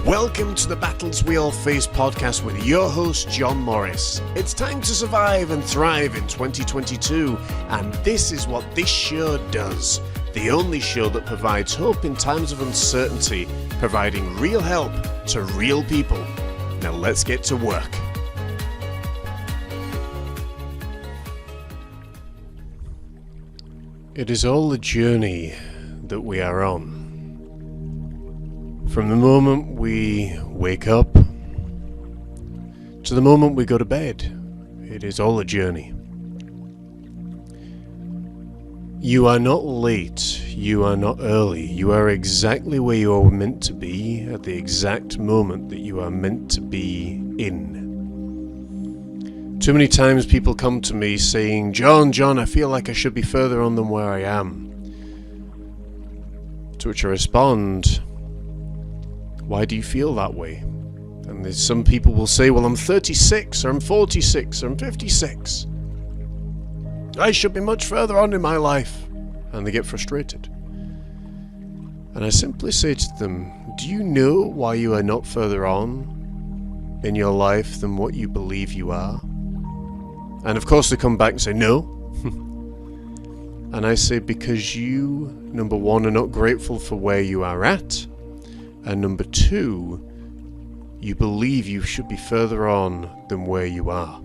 Welcome to the Battles We All Face podcast with your host, John Morris. It's time to survive and thrive in 2022, and this is what this show does. The only show that provides hope in times of uncertainty, providing real help to real people. Now let's get to work. It is all a journey that we are on. From the moment we wake up to the moment we go to bed, it is all a journey. You are not late, you are not early, you are exactly where you are meant to be at the exact moment that you are meant to be in. Too many times people come to me saying, John, I feel like I should be further on than where I am. To which I respond, why do you feel that way? And there's some people will say, well, I'm 36, or I'm 46, or I'm 56. I should be much further on in my life. And they get frustrated. And I simply say to them, do you know why you are not further on in your life than what you believe you are? And of course they come back and say, no. And I say, because you, number one, are not grateful for where you are at. And number two, you believe you should be further on than where you are.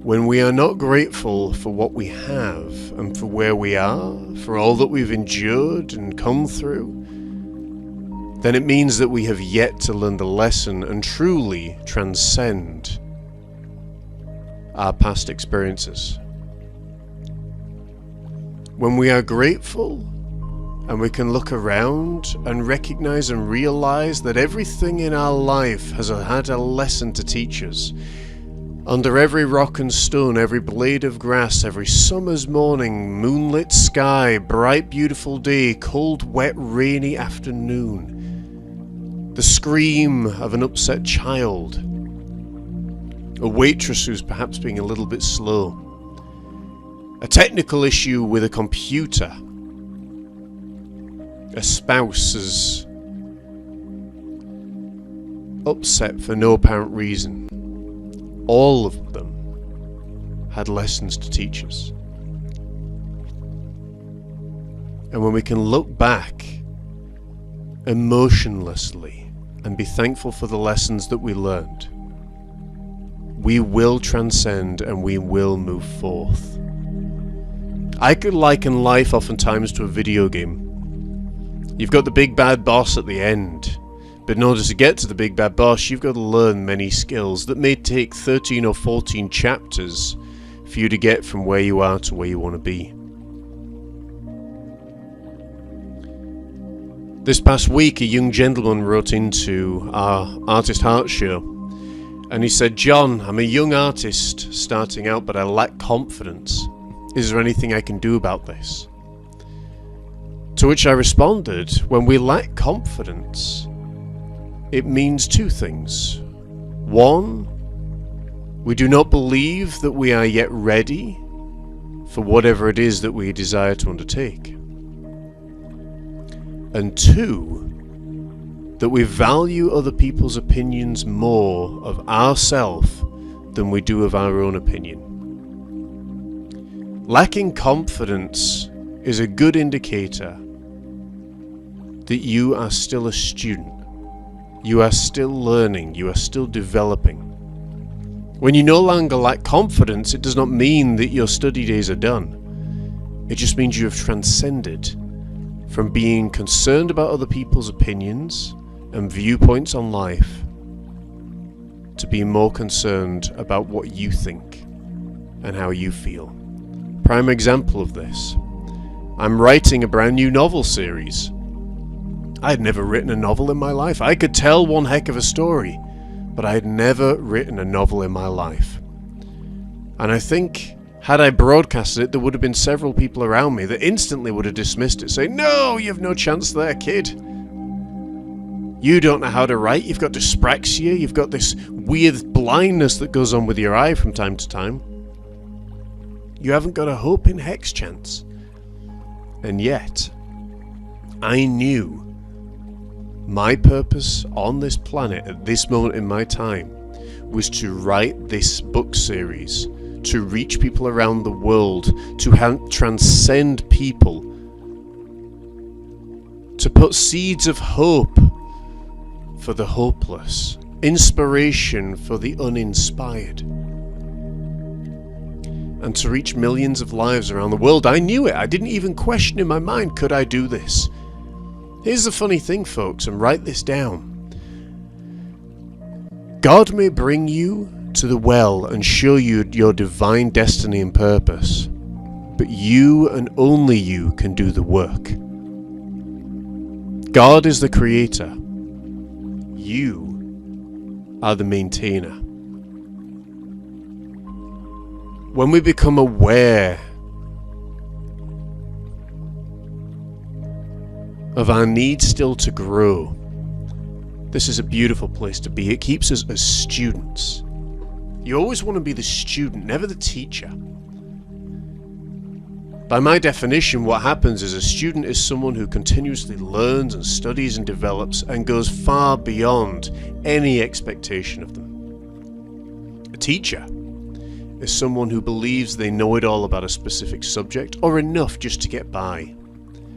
When we are not grateful for what we have and for where we are, for all that we've endured and come through, then it means that we have yet to learn the lesson and truly transcend our past experiences. When we are grateful, and we can look around and recognize and realize that everything in our life has had a lesson to teach us. Under every rock and stone, every blade of grass, every summer's morning, moonlit sky, bright beautiful day, cold, wet, rainy afternoon. The scream of an upset child. A waitress who's perhaps being a little bit slow. A technical issue with a computer. A spouse is upset for no apparent reason. All of them had lessons to teach us. And when we can look back emotionlessly and be thankful for the lessons that we learned, we will transcend and we will move forth. I could liken life oftentimes to a video game. You've got the big bad boss at the end, but in order to get to the big bad boss, you've got to learn many skills that may take 13 or 14 chapters for you to get from where you are to where you want to be. This past week, a young gentleman wrote into our Artist Heart show, and he said, John, I'm a young artist starting out, but I lack confidence. Is there anything I can do about this? To which I responded, when we lack confidence, it means two things. One, we do not believe that we are yet ready for whatever it is that we desire to undertake. And two, that we value other people's opinions more of ourselves than we do of our own opinion. Lacking confidence is a good indicator that you are still a student. You are still learning. You are still developing. When you no longer lack confidence, it does not mean that your study days are done. It just means you have transcended from being concerned about other people's opinions and viewpoints on life to being more concerned about what you think and how you feel. Prime example of this. I'm writing a brand new novel series. I had never written a novel in my life. I could tell one heck of a story, but I had never written a novel in my life. And I think, had I broadcasted it, there would have been several people around me that instantly would have dismissed it, saying, no, you have no chance there, kid. You don't know how to write, you've got dyspraxia, you've got this weird blindness that goes on with your eye from time to time. You haven't got a hope in heck's chance. And yet, I knew My purpose on this planet at this moment in my time was to write this book series, to reach people around the world, to transcend people, to put seeds of hope for the hopeless, inspiration for the uninspired, and to reach millions of lives around the world. I knew it. I didn't even question in my mind, could I do this? Here's the funny thing, folks, and write this down. God may bring you to the well and show you your divine destiny and purpose, but you and only you can do the work. God is the creator. You are the maintainer. When we become aware of our need still to grow, this is a beautiful place to be. It keeps us as students. You always want to be the student, never the teacher. By my definition, what happens is a student is someone who continuously learns and studies and develops and goes far beyond any expectation of them. A teacher is someone who believes they know it all about a specific subject, or enough just to get by,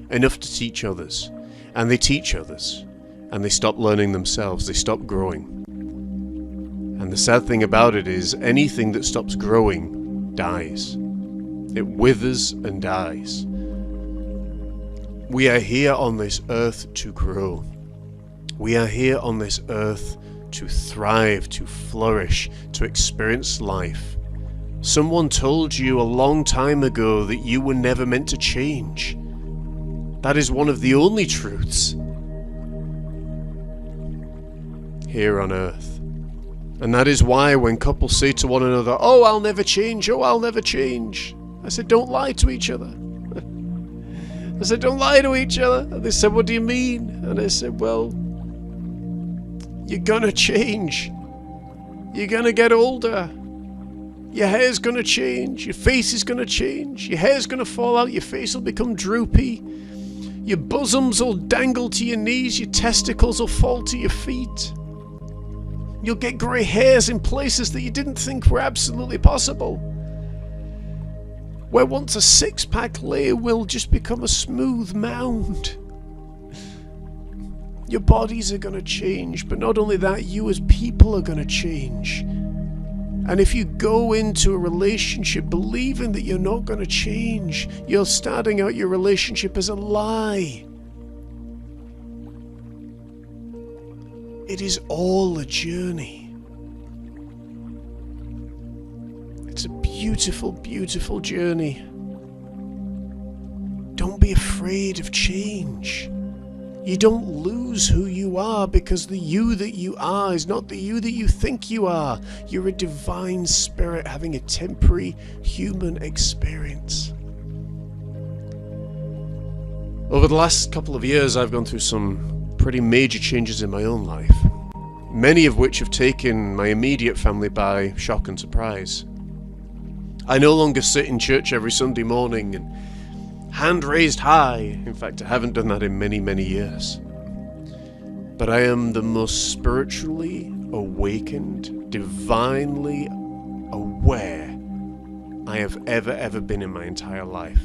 enough to teach others, and they teach others, and they stop learning themselves, they stop growing. And the sad thing about it is, anything that stops growing dies. It withers and dies. We are here on this earth to grow. We are here on this earth to thrive, to flourish, to experience life. Someone told you a long time ago that you were never meant to change. That is one of the only truths here on earth. And that is why when couples say to one another, "Oh, I'll never change, oh, I'll never change," I said, don't lie to each other. I said, don't lie to each other. And they said, what do you mean? And I said, well, you're gonna change. You're gonna get older. Your hair's gonna change. Your face is gonna change. Your hair's gonna fall out. Your face will become droopy. Your bosoms will dangle to your knees. Your testicles will fall to your feet. You'll get grey hairs in places that you didn't think were absolutely possible. Where once a six-pack layer will just become a smooth mound. Your bodies are going to change, but not only that, you as people are going to change. And if you go into a relationship believing that you're not going to change, you're starting out your relationship as a lie. It is all a journey. It's a beautiful, beautiful journey. Don't be afraid of change. You don't lose who you are, because the you that you are is not the you that you think you are. You're a divine spirit having a temporary human experience. Over the last couple of years, I've gone through some pretty major changes in my own life, many of which have taken my immediate family by shock and surprise. I no longer sit in church every Sunday morning and hand raised high. In fact, I haven't done that in many, many years. But I am the most spiritually awakened, divinely aware I have ever been in my entire life.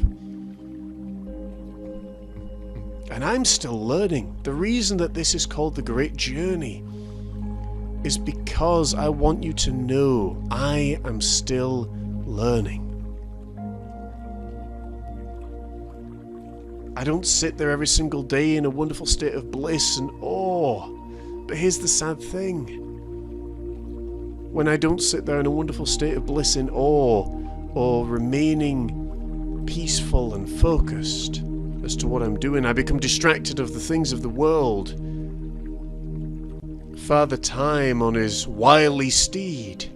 And I'm still learning. The reason that this is called the Great Journey is because I want you to know I am still learning. I don't sit there every single day in a wonderful state of bliss and awe. But here's the sad thing. When I don't sit there in a wonderful state of bliss and awe, or remaining peaceful and focused as to what I'm doing, I become distracted of the things of the world. Father Time on his wily steed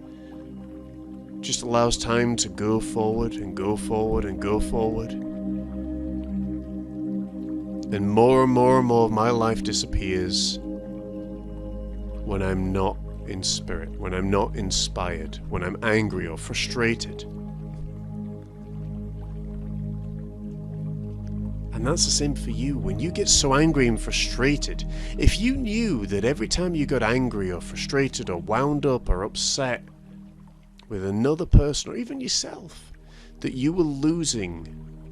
just allows time to go forward and go forward and go forward. And more and more and more of my life disappears when I'm not in spirit, when I'm not inspired, when I'm angry or frustrated. And that's the same for you. When you get so angry and frustrated, if you knew that every time you got angry or frustrated or wound up or upset with another person or even yourself, that you were losing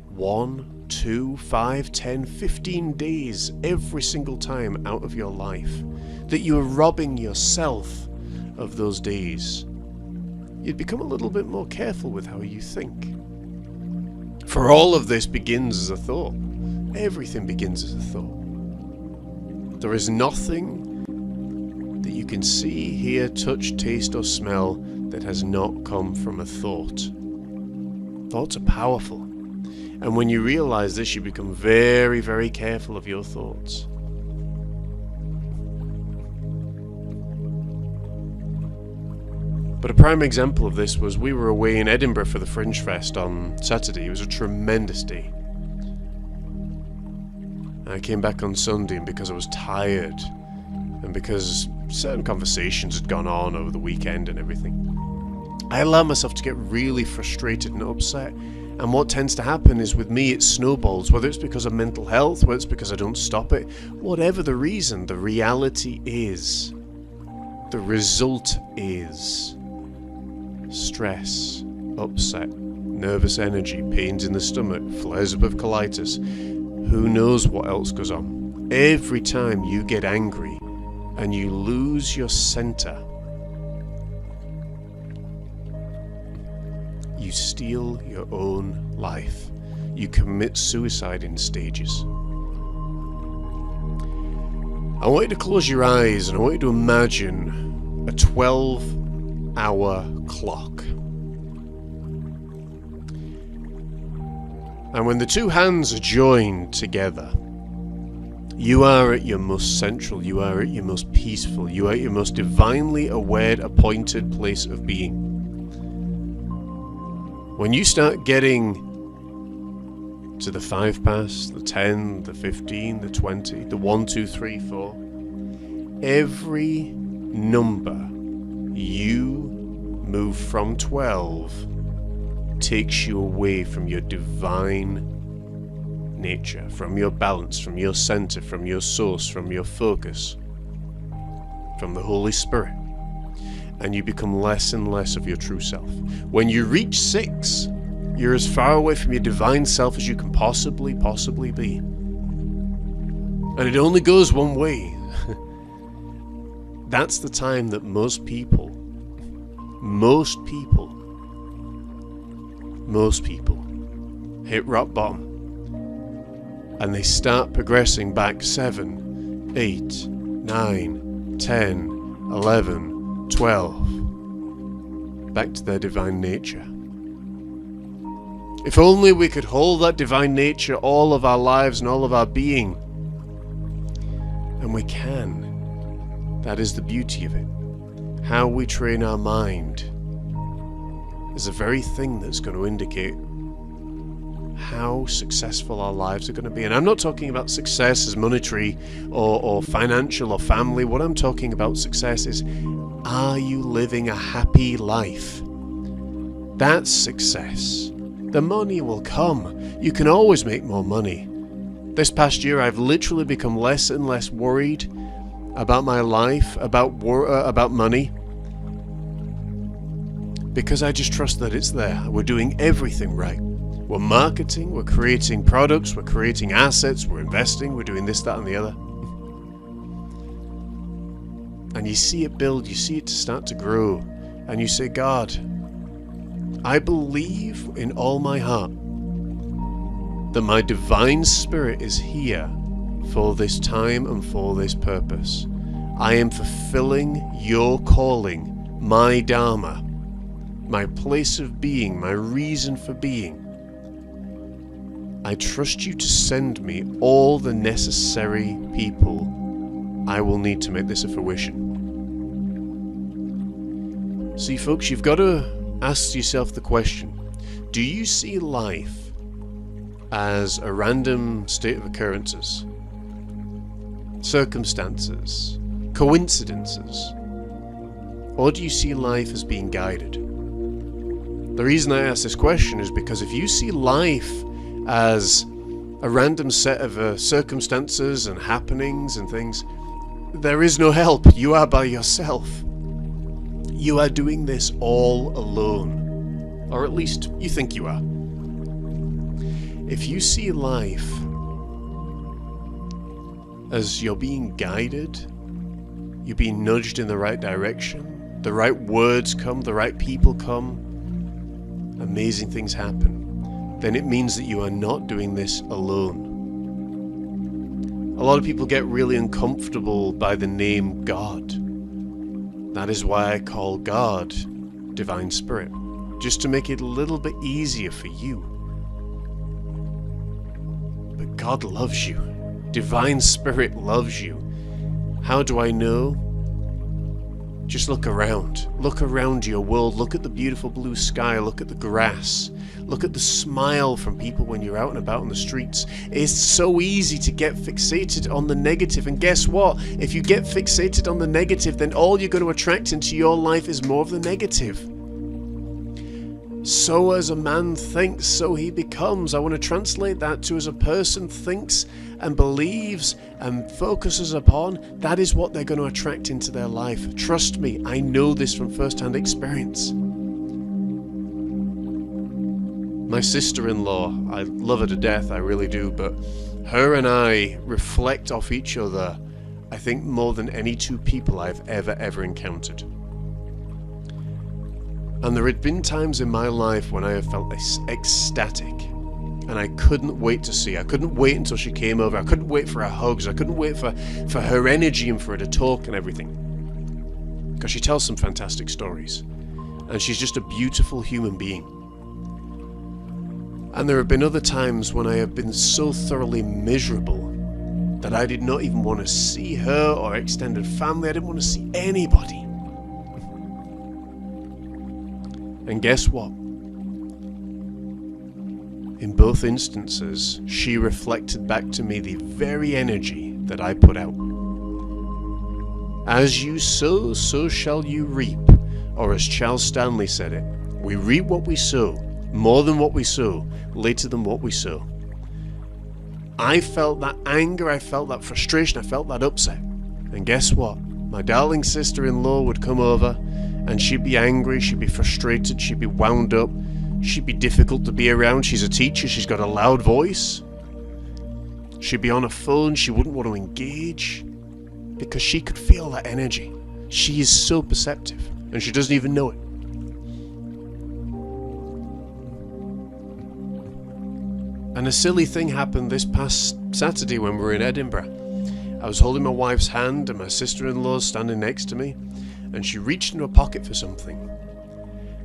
1, 2, 5, 10, 15 days every single time out of your life, that you were robbing yourself of those days, you'd become a little bit more careful with how you think. For all of this begins as a thought. Everything begins as a thought. There is nothing that you can see, hear, touch, taste, or smell that has not come from a thought. Thoughts are powerful. And when you realize this, you become very, very careful of your thoughts. But a prime example of this was we were away in Edinburgh for the Fringe Fest on Saturday. It was a tremendous day. I came back on Sunday, and because I was tired and because certain conversations had gone on over the weekend and everything, I allowed myself to get really frustrated and upset. And what tends to happen is with me, it snowballs, whether it's because of mental health, whether it's because I don't stop it, whatever the reason, the reality is, the result is stress, upset, nervous energy, pains in the stomach, flares up of colitis, who knows what else goes on. Every time you get angry and you lose your center, you steal your own life. You commit suicide in stages. I want you to close your eyes and I want you to imagine a 12-hour clock. And when the two hands are joined together, you are at your most central, you are at your most peaceful, you are at your most divinely aware, appointed place of being. When you start getting to the 5 past, the 10, the 15, the 20, the 1, 2, 3, 4, every number you move from 12 takes you away from your divine nature, from your balance, from your center, from your source, from your focus, from the Holy Spirit, and you become less and less of your true self. When you reach 6, you're as far away from your divine self as you can possibly be. And it only goes one way. That's the time that most people hit rock bottom. And they start progressing back 7, 8, 9, 10, 11, 12. Back to their divine nature. If only we could hold that divine nature all of our lives and all of our being. And we can. That is the beauty of it. How we train our mind is the very thing that's going to indicate how successful our lives are going to be. And I'm not talking about success as monetary or financial or family. What I'm talking about success is, are you living a happy life? That's success. The money will come. You can always make more money. This past year, I've literally become less and less worried about my life, about money, because I just trust that it's there. We're doing everything right. We're marketing, we're creating products, we're creating assets, we're investing, we're doing this, that, and the other. And you see it build, you see it start to grow, and you say, God, I believe in all my heart that my divine spirit is here for this time and for this purpose. I am fulfilling your calling, my dharma, my place of being, my reason for being. I trust you to send me all the necessary people I will need to make this a fruition. See, folks, you've got to ask yourself the question, do you see life as a random state of occurrences, circumstances, coincidences, or do you see life as being guided? The reason I ask this question is because if you see life as a random set of circumstances and happenings and things. There is no help. You are by yourself. You are doing this all alone. Or at least you think you are. If you see life as you're being guided, you're being nudged in the right direction, the right words come, the right people come, amazing things happen, then it means that you are not doing this alone. A lot of people get really uncomfortable by the name God. That is why I call God Divine Spirit, just to make it a little bit easier for you. But God loves you. Divine Spirit loves you. How do I know? Just look around. Look around your world. Look at the beautiful blue sky. Look at the grass. Look at the smile from people when you're out and about on the streets. It's so easy to get fixated on the negative. And guess what? If you get fixated on the negative, then all you're going to attract into your life is more of the negative. So as a man thinks, so he becomes. I want to translate that to as a person thinks and believes and focuses upon, that is what they're going to attract into their life. Trust me, I know this from first-hand experience. My sister-in-law, I love her to death, I really do, but her and I reflect off each other, I think, more than any two people I've ever encountered. And there had been times in my life when I have felt ecstatic, and I couldn't wait to see her. I couldn't wait until she came over. I couldn't wait for her hugs. I couldn't wait for her energy and for her to talk and everything. Because she tells some fantastic stories, and she's just a beautiful human being. And there have been other times when I have been so thoroughly miserable that I did not even want to see her or extended family. I didn't want to see anybody. And guess what? In both instances, she reflected back to me the very energy that I put out. As you sow, so shall you reap. Or as Charles Stanley said it, we reap what we sow, more than what we sow, later than what we sow. I felt that anger, I felt that frustration, I felt that upset. And guess what? My darling sister-in-law would come over, and she'd be angry, she'd be frustrated, she'd be wound up, she'd be difficult to be around. She's a teacher, she's got a loud voice. She'd be on her phone, she wouldn't want to engage, because she could feel that energy. She is so perceptive, and she doesn't even know it. And a silly thing happened this past Saturday when we were in Edinburgh. I was holding my wife's hand, and my sister-in-law's standing next to me, and she reached into her pocket for something,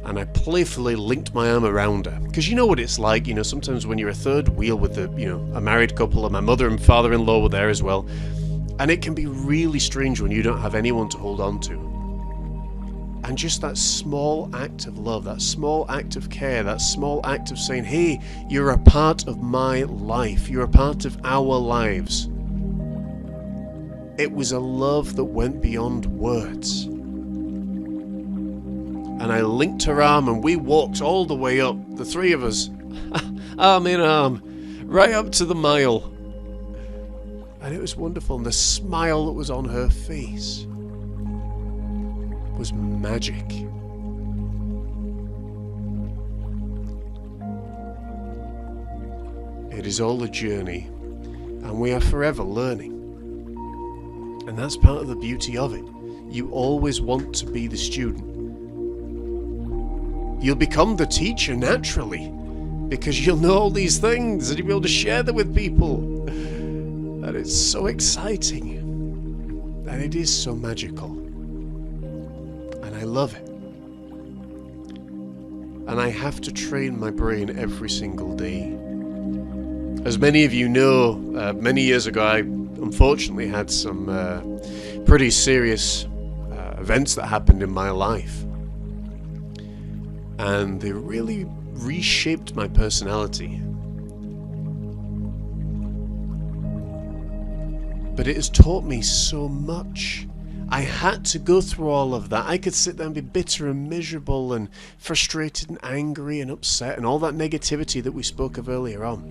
and I playfully linked my arm around her, because you know what it's like, sometimes when you're a third wheel with a married couple, and my mother and father-in-law were there as well, and it can be really strange when you don't have anyone to hold on to. And just that small act of love, that small act of care, that small act of saying, hey, you're a part of my life, you're a part of our lives. It was a love that went beyond words. And I linked her arm and we walked all the way up, the three of us, arm in arm, right up to the mile. And it was wonderful, and the smile that was on her face was magic. It is all a journey, and we are forever learning. And that's part of the beauty of it. You always want to be the student. You'll become the teacher naturally, because you'll know all these things and you'll be able to share them with people. And it's so exciting. And it is so magical. And I love it. And I have to train my brain every single day. As many of you know, many years ago I unfortunately had some pretty serious events that happened in my life. And they really reshaped my personality. But it has taught me so much. I had to go through all of that. I could sit there and be bitter and miserable and frustrated and angry and upset and all that negativity that we spoke of earlier on.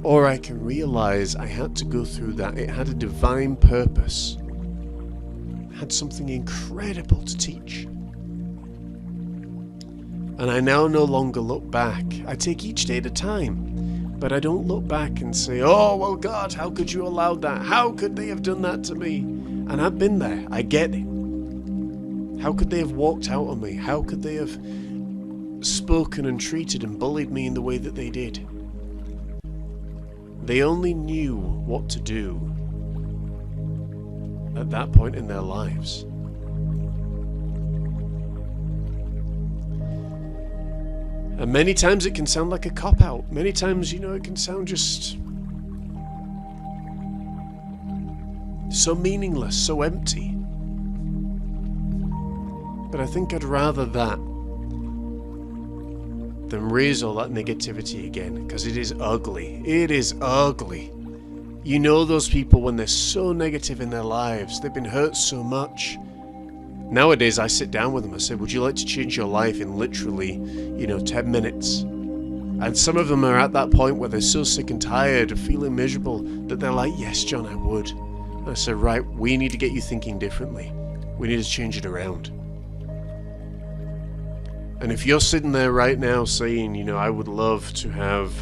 Or I can realize I had to go through that. It had a divine purpose. It had something incredible to teach. And I now no longer look back. I take each day at a time. But I don't look back and say, oh, well, God, how could you allow that? How could they have done that to me? And I've been there. I get it. How could they have walked out on me? How could they have spoken and treated and bullied me in the way that they did? They only knew what to do at that point in their lives. And many times it can sound like a cop-out. Many times, it can sound just so meaningless, so empty. But I think I'd rather that than raise all that negativity again, because it is ugly. It is ugly. You know those people when they're so negative in their lives, they've been hurt so much. Nowadays I sit down with them, I say, would you like to change your life in literally, 10 minutes? And some of them are at that point where they're so sick and tired of feeling miserable that they're like, yes, John, I would. And I say, right, we need to get you thinking differently. We need to change it around. And if you're sitting there right now saying, I would love to have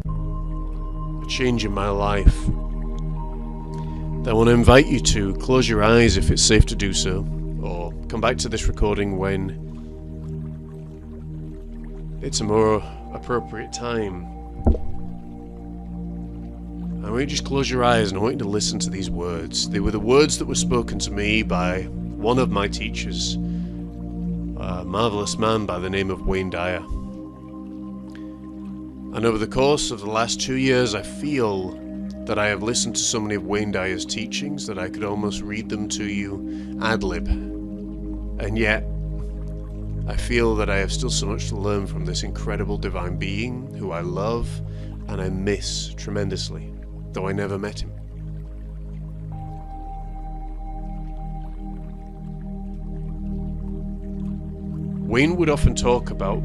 a change in my life, then I want to invite you to close your eyes if it's safe to do so, or come back to this recording when it's a more appropriate time. I want you to just close your eyes and I want you to listen to these words. They were the words that were spoken to me by one of my teachers, a marvelous man by the name of Wayne Dyer. And over the course of the last 2 years, I feel that I have listened to so many of Wayne Dyer's teachings that I could almost read them to you ad lib. And yet, I feel that I have still so much to learn from this incredible divine being who I love and I miss tremendously, though I never met him. Wayne would often talk about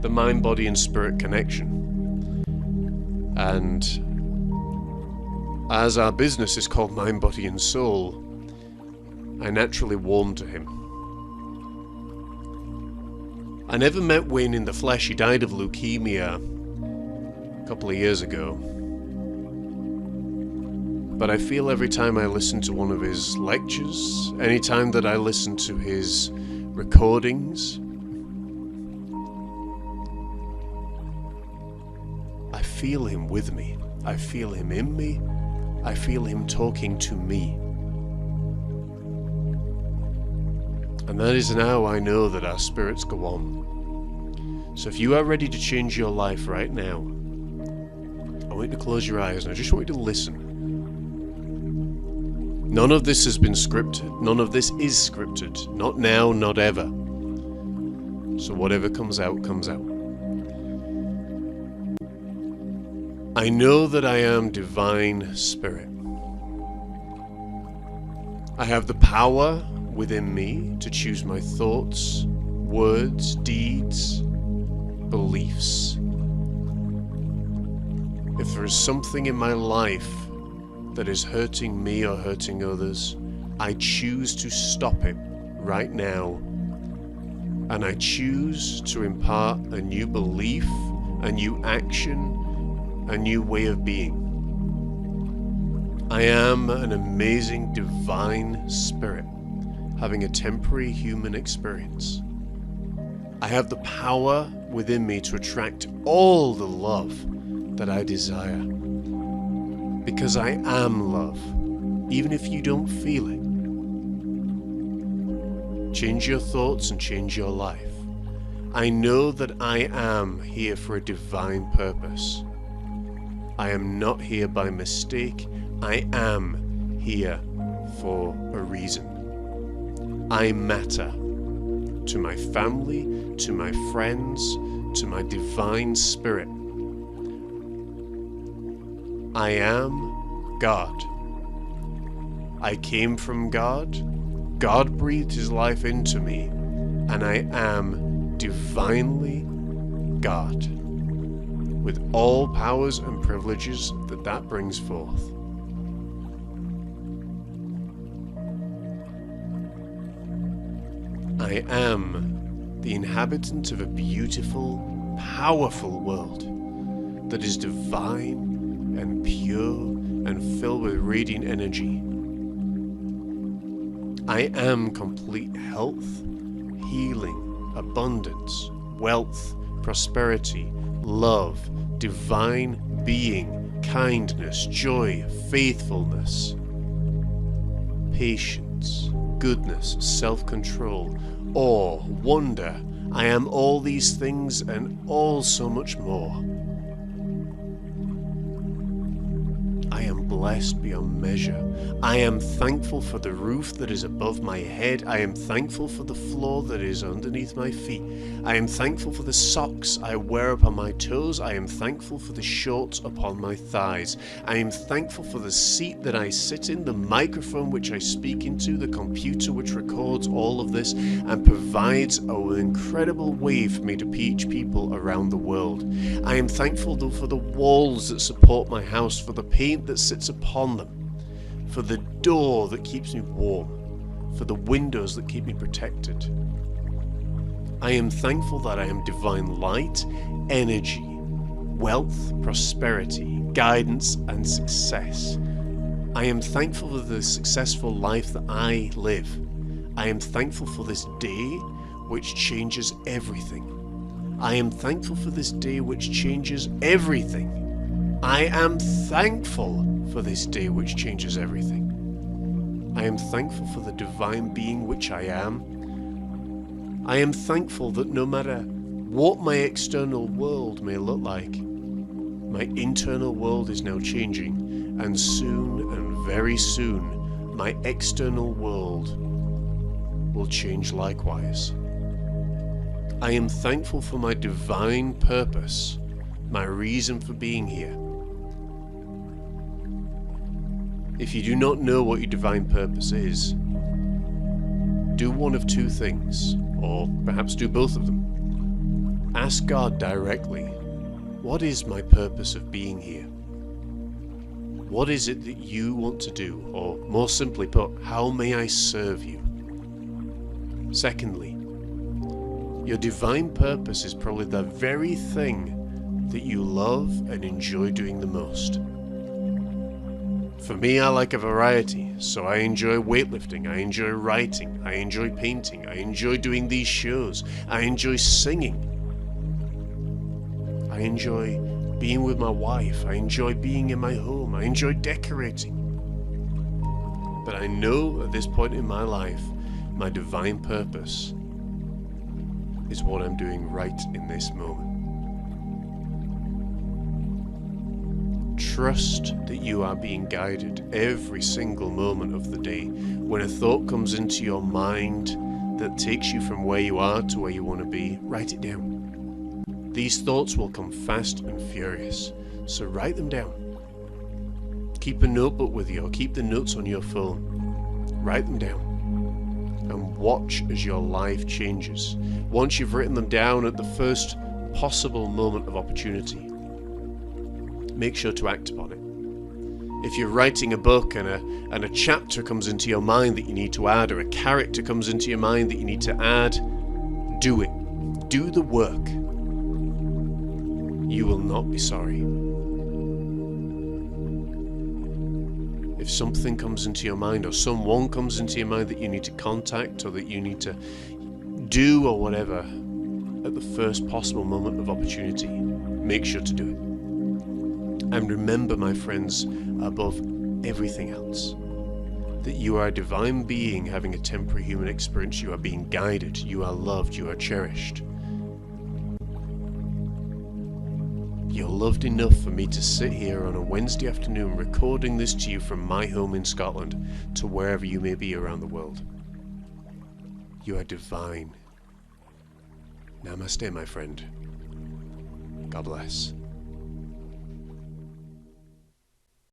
the mind, body and spirit connection. And as our business is called Mind, Body and Soul, I naturally warmed to him. I never met Wayne in the flesh. He died of leukemia a couple of years ago. But I feel every time I listen to one of his lectures, any time that I listen to his recordings, I feel him with me. I feel him in me. I feel him talking to me. And that is how I know that our spirits go on. So if you are ready to change your life right now, I want you to close your eyes and I just want you to listen. None of this has been scripted. None of this is scripted. Not now, not ever. So whatever comes out, comes out. I know that I am divine spirit. I have the power within me to choose my thoughts, words, deeds, beliefs. If there is something in my life that is hurting me or hurting others, I choose to stop it right now. And I choose to impart a new belief, a new action, a new way of being. I am an amazing divine spirit, having a temporary human experience. I have the power within me to attract all the love that I desire. Because I am love, even if you don't feel it. Change your thoughts and change your life. I know that I am here for a divine purpose. I am not here by mistake. I am here for a reason. I matter to my family, to my friends, to my divine spirit. I am God. I came from God. God breathed his life into me, and I am divinely God. with all powers and privileges that brings forth. I am the inhabitant of a beautiful, powerful world that is divine and pure and filled with radiant energy. I am complete health, healing, abundance, wealth, prosperity, love, divine being, kindness, joy, faithfulness, patience, goodness, self-control, awe, wonder. I am all these things and all so much more. I am blessed beyond measure. I am thankful for the roof that is above my head. I am thankful for the floor that is underneath my feet. I am thankful for the socks I wear upon my toes. I am thankful for the shorts upon my thighs. I am thankful for the seat that I sit in, the microphone which I speak into, the computer which records all of this and provides an incredible way for me to reach people around the world. I am thankful for the walls that support my house, for the paint that sits upon them, for the door that keeps me warm, for the windows that keep me protected. I am thankful that I am divine light, energy, wealth, prosperity, guidance, and success. I am thankful for the successful life that I live. I am thankful for this day which changes everything. I am thankful for this day which changes everything. I am thankful for this day which changes everything. I am thankful for the divine being which I am. I am thankful that no matter what my external world may look like, my internal world is now changing, and soon, and very soon, my external world will change likewise. I am thankful for my divine purpose, my reason for being here. If you do not know what your divine purpose is, do one of two things, or perhaps do both of them. Ask God directly, what is my purpose of being here? What is it that you want to do? Or more simply put, how may I serve you? Secondly, your divine purpose is probably the very thing that you love and enjoy doing the most. For me, I like a variety, so I enjoy weightlifting, I enjoy writing, I enjoy painting, I enjoy doing these shows, I enjoy singing, I enjoy being with my wife, I enjoy being in my home, I enjoy decorating. But I know at this point in my life, my divine purpose is what I'm doing right in this moment. Trust that you are being guided every single moment of the day. When a thought comes into your mind that takes you from where you are to where you want to be, write it down. These thoughts will come fast and furious, so write them down. Keep a notebook with you, or keep the notes on your phone. Write them down and watch as your life changes. Once you've written them down at the first possible moment of opportunity, make sure to act upon it. If you're writing a book and a chapter comes into your mind that you need to add, or a character comes into your mind that you need to add, do it. Do the work. You will not be sorry. If something comes into your mind, or someone comes into your mind that you need to contact, or that you need to do, or whatever, at the first possible moment of opportunity, make sure to do it. And remember, my friends, above everything else, that you are a divine being having a temporary human experience. You are being guided, you are loved, you are cherished. You're loved enough for me to sit here on a Wednesday afternoon recording this to you from my home in Scotland to wherever you may be around the world. You are divine. Namaste, my friend. God bless.